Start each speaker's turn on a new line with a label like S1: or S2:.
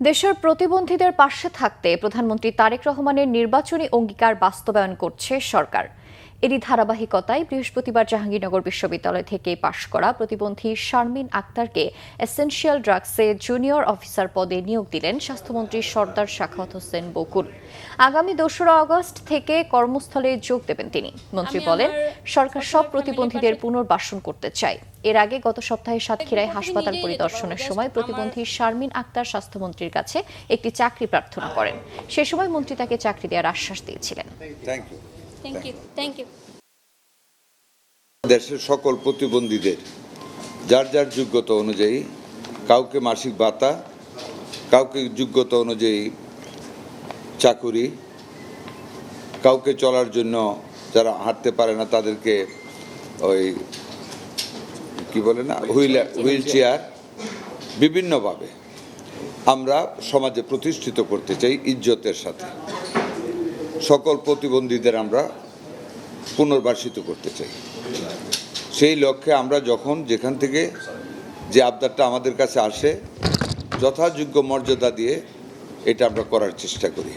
S1: দেশের প্রতিবন্ধীদের পাশে থাকতে প্রধানমন্ত্রী তারেক রহমানের নির্বাচনী অঙ্গীকার বাস্তবায়ন করছে সরকার। এরই ধারাবাহিকতায় বৃহস্পতিবার জাহাঙ্গীরনগর বিশ্ববিদ্যালয় থেকে পাশ করা প্রতিবন্ধী শারমিন আক্তারকে এসেনশিয়াল ড্রাগসে জুনিয়র অফিসার পদে নিয়োগ দিলেন স্বাস্থ্যমন্ত্রী সরদার সাখাওয়াত হোসেন বকুল। আগামী ২রা আগস্ট থেকে কর্মস্থলে যোগ দেবেন তিনি। মন্ত্রী বলেন, সরকার সব প্রতিবন্ধীদের পুনর্বাসন করতে চায়। এর আগে গত সপ্তাহে সাতক্ষীরায় হাসপাতাল পরিদর্শনের সময় প্রতিবন্ধী শারমিন আক্তার স্বাস্থ্যমন্ত্রীর কাছে একটি চাকরি প্রার্থনা করেন। সে সময় মন্ত্রী তাকে চাকরি দেওয়ার আশ্বাস দিয়েছিলেন।
S2: দেশের সকল প্রতিবন্ধীদের যার যার যোগ্যতা অনুযায়ী, কাউকে মাসিক ভাতা, কাউকে যোগ্যতা অনুযায়ী চাকুরি, কাউকে চলার জন্য যারা হাঁটতে পারে না তাদেরকে ওই কি বলে না হুইল চেয়ার, বিভিন্নভাবে আমরা সমাজে প্রতিষ্ঠিত করতে চাই ইজ্জতের সাথে। সকল প্রতিবন্ধীদের আমরা পুনর্বাসিত করতে চাই। সেই লক্ষ্যে আমরা যখন যেখান থেকে যে আবদারটা আমাদের কাছে আসে যথাযোগ্য মর্যাদা দিয়ে এটা আমরা করার চেষ্টা করি।